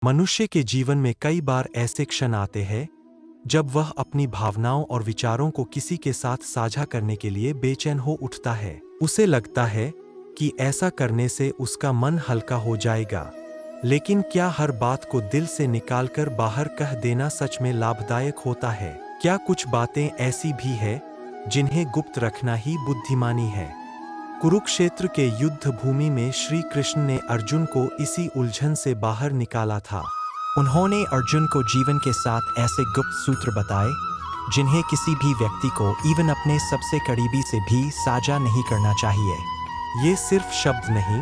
मनुष्य के जीवन में कई बार ऐसे क्षण आते हैं जब वह अपनी भावनाओं और विचारों को किसी के साथ साझा करने के लिए बेचैन हो उठता है। उसे लगता है कि ऐसा करने से उसका मन हल्का हो जाएगा। लेकिन क्या हर बात को दिल से निकालकर बाहर कह देना सच में लाभदायक होता है? क्या कुछ बातें ऐसी भी हैं जिन्हें गुप्त रखना ही बुद्धिमानी है? कुरुक्षेत्र के युद्ध भूमि में श्री कृष्ण ने अर्जुन को इसी उलझन से बाहर निकाला था। उन्होंने अर्जुन को जीवन के साथ ऐसे गुप्त सूत्र बताए जिन्हें किसी भी व्यक्ति को, इवन अपने सबसे करीबी से भी साझा नहीं करना चाहिए। ये सिर्फ शब्द नहीं,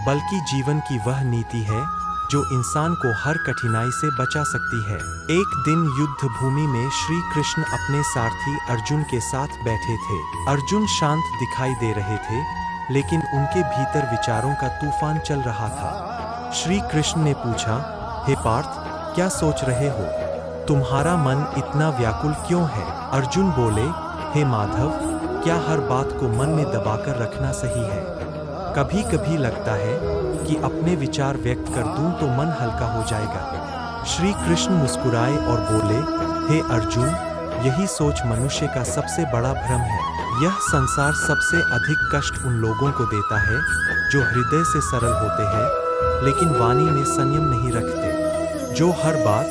बल्कि जीवन की वह नीति है जो इंसान को हर कठिनाई से बचा सकती है। एक दिन युद्ध भूमि में श्री कृष्ण अपने सारथी अर्जुन के साथ बैठे थे। अर्जुन शांत दिखाई दे रहे थे, लेकिन उनके भीतर विचारों का तूफान चल रहा था। श्री कृष्ण ने पूछा, हे पार्थ, क्या सोच रहे हो? तुम्हारा मन इतना व्याकुल क्यों है? अर्जुन बोले, हे माधव, क्या हर बात को मन में दबाकर रखना सही है? कभी कभी लगता है कि अपने विचार व्यक्त कर दूं तो मन हल्का हो जाएगा। श्री कृष्ण मुस्कुराए और बोले, हे अर्जुन, यही सोच मनुष्य का सबसे बड़ा भ्रम है। यह संसार सबसे अधिक कष्ट उन लोगों को देता है जो हृदय से सरल होते हैं लेकिन वाणी में संयम नहीं रखते, जो हर बात,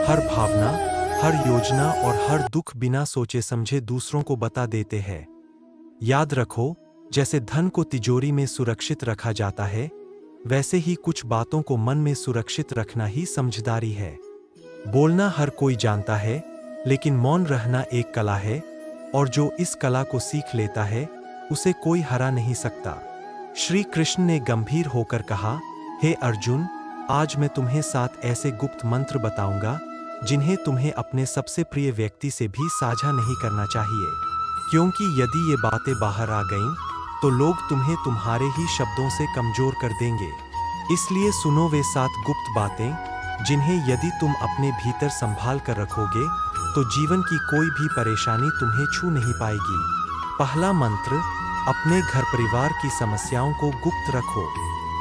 हर भावना, हर योजना और हर दुख बिना सोचे समझे दूसरों को बता देते हैं। याद रखो, जैसे धन को तिजोरी में सुरक्षित रखा जाता है, वैसे ही कुछ बातों को मन में सुरक्षित रखना ही समझदारी है। बोलना हर कोई जानता है, लेकिन मौन रहना एक कला है, और जो इस कला को सीख लेता है उसे कोई हरा नहीं सकता। श्री कृष्ण ने गंभीर होकर कहा, हे अर्जुन, आज मैं तुम्हें 7 ऐसे गुप्त मंत्र बताऊंगा जिन्हें तुम्हें अपने सबसे प्रिय व्यक्ति से भी साझा नहीं करना चाहिए, क्योंकि यदि ये बातें बाहर आ गईं तो लोग तुम्हें तुम्हारे ही शब्दों से कमजोर कर देंगे। इसलिए सुनो वे 7 गुप्त बातें जिन्हें यदि तुम अपने भीतर संभाल कर रखोगे तो जीवन की कोई भी परेशानी तुम्हें छू नहीं पाएगी। पहला मंत्र, अपने घर परिवार की समस्याओं को गुप्त रखो।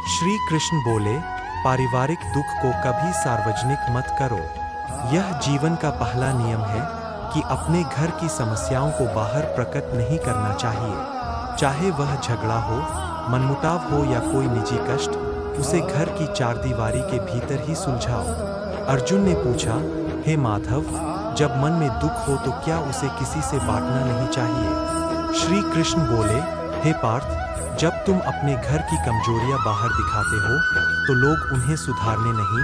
श्री कृष्ण बोले, पारिवारिक दुख को कभी सार्वजनिक मत करो। यह जीवन का पहला नियम है कि अपने घर की समस्याओं को बाहर प्रकट नहीं करना चाहिए। चाहे वह झगड़ा हो, मनमुटाव हो या कोई निजी कष्ट, उसे घर की चारदीवारी के भीतर ही सुलझाओ। अर्जुन ने पूछा, हे माधव, जब मन में दुख हो तो क्या उसे किसी से बांटना नहीं चाहिए? श्री कृष्ण बोले, हे पार्थ, जब तुम अपने घर की कमजोरियां बाहर दिखाते हो तो लोग उन्हें सुधारने नहीं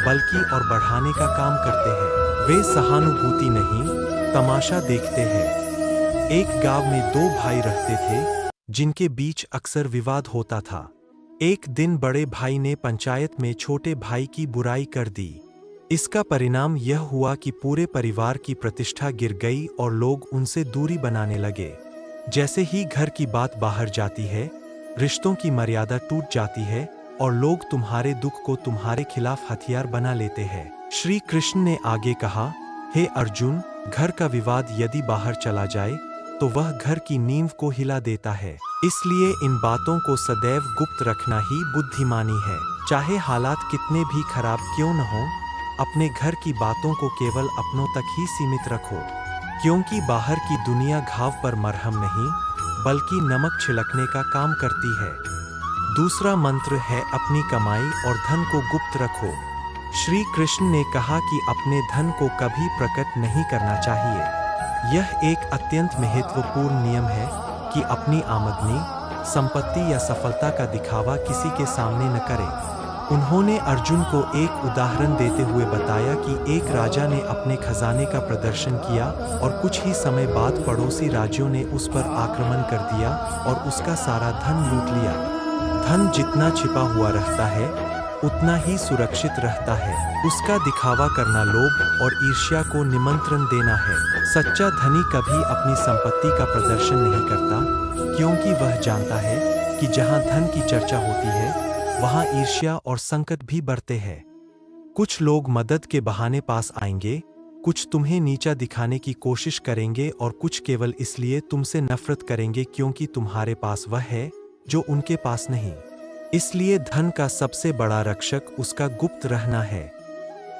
बल्कि और बढ़ाने का काम करते हैं। वे सहानुभूति नहीं, तमाशा देखते हैं। एक गांव में 2 भाई रहते थे जिनके बीच अक्सर विवाद होता था। एक दिन बड़े भाई ने पंचायत में छोटे भाई की बुराई कर दी। इसका परिणाम यह हुआ कि पूरे परिवार की प्रतिष्ठा गिर गई और लोग उनसे दूरी बनाने लगे। जैसे ही घर की बात बाहर जाती है, रिश्तों की मर्यादा टूट जाती है और लोग तुम्हारे दुख को तुम्हारे खिलाफ हथियार बना लेते हैं। श्री कृष्ण ने आगे कहा, हे अर्जुन, घर का विवाद यदि बाहर चला जाए तो वह घर की नींव को हिला देता है। इसलिए इन बातों को सदैव गुप्त रखना ही बुद्धिमानी है। चाहे हालात कितने भी खराब क्यों न हो, अपने घर की बातों को केवल अपनों तक ही सीमित रखो, क्योंकि बाहर की दुनिया घाव पर मरहम नहीं बल्कि नमक छिड़कने का काम करती है। दूसरा मंत्र है, अपनी कमाई और धन को गुप्त रखो। श्री कृष्ण ने कहा कि अपने धन को कभी प्रकट नहीं करना चाहिए। यह एक अत्यंत महत्वपूर्ण नियम है कि अपनी आमदनी, संपत्ति या सफलता का दिखावा किसी के सामने न करें। उन्होंने अर्जुन को एक उदाहरण देते हुए बताया कि एक राजा ने अपने खजाने का प्रदर्शन किया और कुछ ही समय बाद पड़ोसी राज्यों ने उस पर आक्रमण कर दिया और उसका सारा धन लूट लिया। धन जितना छिपा हुआ रहता है उतना ही सुरक्षित रहता है। उसका दिखावा करना लोभ और ईर्ष्या को निमंत्रण देना है। सच्चा धनी कभी अपनी संपत्ति का प्रदर्शन नहीं करता, क्योंकि वह जानता है कि जहां धन की चर्चा होती है वहां ईर्ष्या और संकट भी बढ़ते हैं। कुछ लोग मदद के बहाने पास आएंगे, कुछ तुम्हें नीचा दिखाने की कोशिश करेंगे और कुछ केवल इसलिए तुमसे नफरत करेंगे क्योंकि तुम्हारे पास वह है जो उनके पास नहीं। इसलिए धन का सबसे बड़ा रक्षक उसका गुप्त रहना है।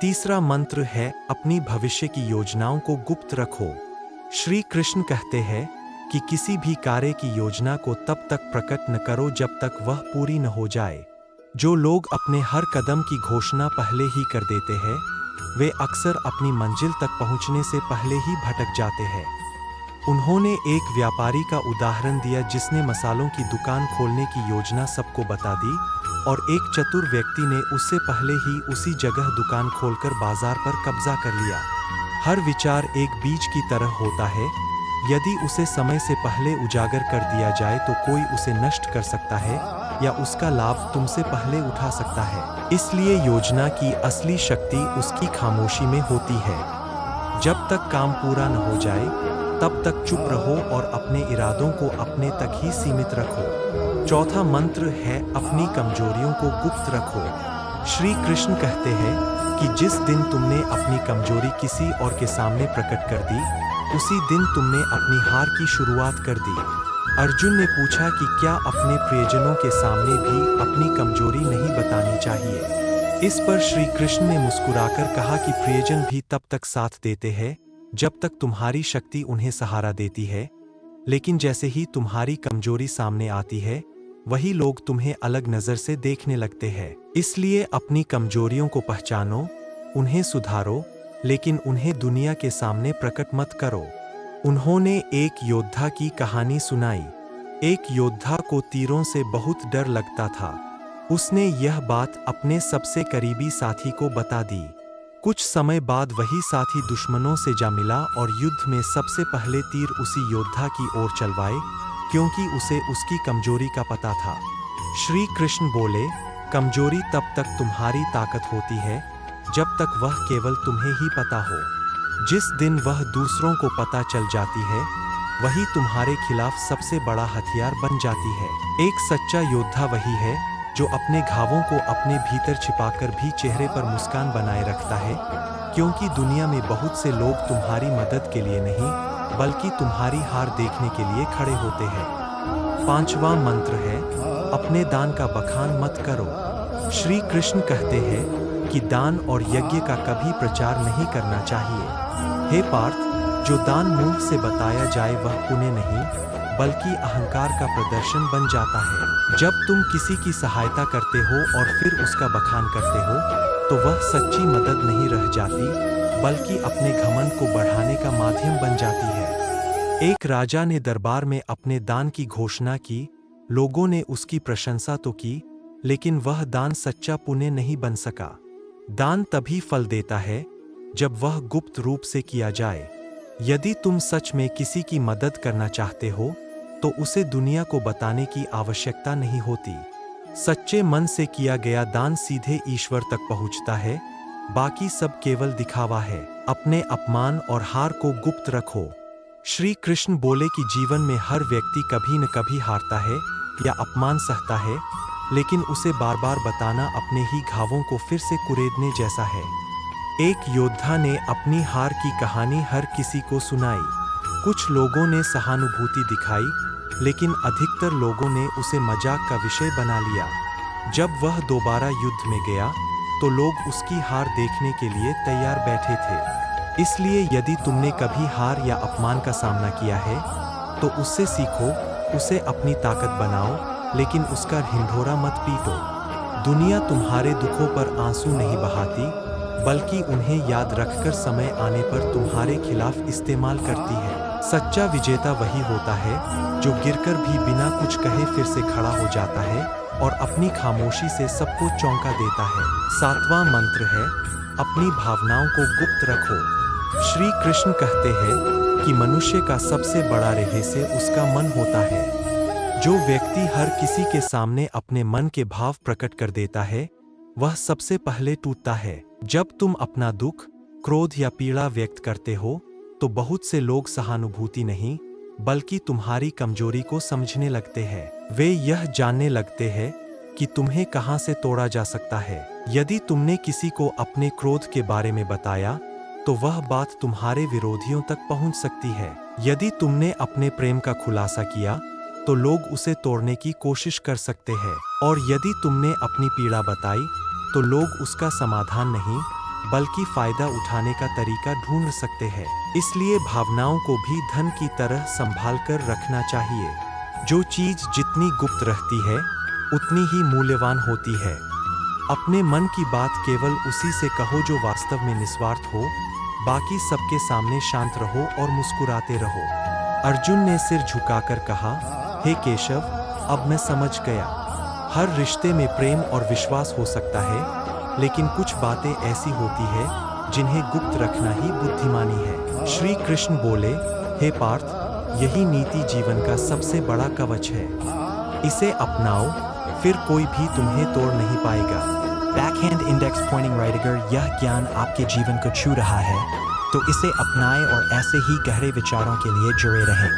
तीसरा मंत्र है अपनी भविष्य की योजनाओं को गुप्त रखो। श्री कृष्ण कहते हैं कि किसी भी कार्य की योजना को तब तक प्रकट न करो जब तक वह पूरी न हो जाए। जो लोग अपने हर कदम की घोषणा पहले ही कर देते हैं, वे अक्सर अपनी मंजिल तक पहुंचने से पहले ही भटक जाते हैं। उन्होंने एक व्यापारी का उदाहरण दिया जिसने मसालों की दुकान खोलने की योजना सबको बता दी और एक चतुर व्यक्ति ने उससे पहले ही उसी जगह दुकान खोलकर बाजार पर कब्जा कर लिया। हर विचार एक बीज की तरह होता है, यदि उसे समय से पहले उजागर कर दिया जाए तो कोई उसे नष्ट कर सकता है या उसका लाभ तुमसे पहले उठा सकता है। इसलिए योजना की असली शक्ति उसकी खामोशी में होती है। जब तक काम पूरा न हो जाए तब तक चुप रहो और अपने इरादों को अपने तक ही सीमित रखो। चौथा मंत्र है अपनी कमजोरियों को गुप्त रखो। श्री कृष्ण कहते हैं कि जिस दिन तुमने अपनी कमजोरी किसी और के सामने प्रकट कर दी, उसी दिन तुमने अपनी हार की शुरुआत कर दी। अर्जुन ने पूछा कि क्या अपने प्रियजनों के सामने भी अपनी कमजोरी नहीं बतानी चाहिए। इस पर श्री कृष्ण ने मुस्कुराकर कहा कि प्रियजन भी तब तक साथ देते हैं जब तक तुम्हारी शक्ति उन्हें सहारा देती है, लेकिन जैसे ही तुम्हारी कमजोरी सामने आती है, वही लोग तुम्हें अलग नजर से देखने लगते हैं। इसलिए अपनी कमजोरियों को पहचानो, उन्हें सुधारो, लेकिन उन्हें दुनिया के सामने प्रकट मत करो। उन्होंने एक योद्धा की कहानी सुनाई। एक योद्धा को तीरों से बहुत डर लगता था। उसने यह बात अपने सबसे करीबी साथी को बता दी। कुछ समय बाद वही साथी दुश्मनों से जा मिला और युद्ध में सबसे पहले तीर उसी योद्धा की ओर चलवाए, क्योंकि उसे उसकी कमजोरी का पता था। श्री कृष्ण बोले, कमजोरी तब तक तुम्हारी ताकत होती है जब तक वह केवल तुम्हें ही पता हो। जिस दिन वह दूसरों को पता चल जाती है, वही तुम्हारे खिलाफ सबसे बड़ा हथियार बन जाती है। एक सच्चा योद्धा वही है जो अपने घावों को अपने भीतर छिपाकर भी चेहरे पर मुस्कान बनाए रखता है, क्योंकि दुनिया में बहुत से लोग तुम्हारी मदद के लिए नहीं, बल्कि तुम्हारी हार देखने के लिए खड़े होते हैं। पांचवा मंत्र है अपने दान का बखान मत करो। श्री कृष्ण कहते हैं कि दान और यज्ञ का कभी प्रचार नहीं करना चाहिए। हे पार्थ, जो दान मुंह से बताया जाए वह पुण्य नहीं, बल्कि अहंकार का प्रदर्शन बन जाता है। जब तुम किसी की सहायता करते हो और फिर उसका बखान करते हो, तो वह सच्ची मदद नहीं रह जाती, बल्कि अपने घमंड को बढ़ाने का माध्यम बन जाती है। एक राजा ने दरबार में अपने दान की घोषणा की। लोगों ने उसकी प्रशंसा तो की, लेकिन वह दान सच्चा पुण्य नहीं बन सका। दान तभी फल देता है जब वह गुप्त रूप से किया जाए। यदि तुम सच में किसी की मदद करना चाहते हो, तो उसे दुनिया को बताने की आवश्यकता नहीं होती। सच्चे मन से किया गया दान सीधे ईश्वर तक पहुंचता है, बाकी सब केवल दिखावा है। अपने अपमान और हार को गुप्त रखो। श्री कृष्ण बोले कि जीवन में हर व्यक्ति कभी न कभी हारता है या अपमान सहता है, लेकिन उसे बार बार बताना अपने ही घावों को फिर से कुरेदने जैसा है। एक योद्धा ने अपनी हार की कहानी हर किसी को सुनाई। कुछ लोगों ने सहानुभूति दिखाई, लेकिन अधिकतर लोगों ने उसे मजाक का विषय बना लिया। जब वह दोबारा युद्ध में गया, तो लोग उसकी हार देखने के लिए तैयार बैठे थे। इसलिए यदि तुमने कभी हार या अपमान का सामना किया है, तो उससे सीखो, उसे अपनी ताकत बनाओ, लेकिन उसका ढिंढोरा मत पीटो। दुनिया तुम्हारे दुखों पर आंसू नहीं बहाती, बल्कि उन्हें याद रखकर समय आने पर तुम्हारे खिलाफ इस्तेमाल करती है। सच्चा विजेता वही होता है जो गिरकर भी बिना कुछ कहे फिर से खड़ा हो जाता है और अपनी खामोशी से सबको चौंका देता है। सातवां मंत्र है अपनी भावनाओं को गुप्त रखो। श्री कृष्ण कहते हैं कि मनुष्य का सबसे बड़ा रहस्य उसका मन होता है। जो व्यक्ति हर किसी के सामने अपने मन के भाव प्रकट कर देता है, वह सबसे पहले टूटता है। जब तुम अपना दुख, क्रोध या पीड़ा व्यक्त करते हो, तो बहुत से लोग सहानुभूति नहीं, बल्कि तुम्हारी कमजोरी को समझने लगते हैं। वे यह जानने लगते हैं कि तुम्हें कहां से तोड़ा जा सकता है। यदि तुमने किसी को अपने क्रोध के बारे में बताया, तो वह बात तुम्हारे विरोधियों तक पहुंच सकती है। यदि तुमने अपने प्रेम का खुलासा किया, तो लोग उसे तोड़ने की कोशिश कर सकते हैं। और यदि तुमने अपनी पीड़ा बताई, तो लोग उसका समाधान नहीं, बल्कि फायदा उठाने का तरीका ढूंढ सकते हैं। इसलिए भावनाओं को भी धन की तरह संभाल कर रखना चाहिए। जो चीज जितनी गुप्त रहती है उतनी ही मूल्यवान होती है। अपने मन की बात केवल उसी से कहो जो वास्तव में निस्वार्थ हो। बाकी सबके सामने शांत रहो और मुस्कुराते रहो। अर्जुन ने सिर झुकाकर कहा, हे केशव, अब मैं समझ गया। हर रिश्ते में प्रेम और विश्वास हो सकता है, लेकिन कुछ बातें ऐसी होती है जिन्हें गुप्त रखना ही बुद्धिमानी है। श्री कृष्ण बोले, हे पार्थ, यही नीति जीवन का सबसे बड़ा कवच है। इसे अपनाओ, फिर कोई भी तुम्हें तोड़ नहीं पाएगा। बैकहैंड इंडेक्स पॉइंटिंग राइट, अगर यह ज्ञान आपके जीवन को छू रहा है तो इसे अपनाएं और ऐसे ही गहरे विचारों के लिए जुड़े रहें।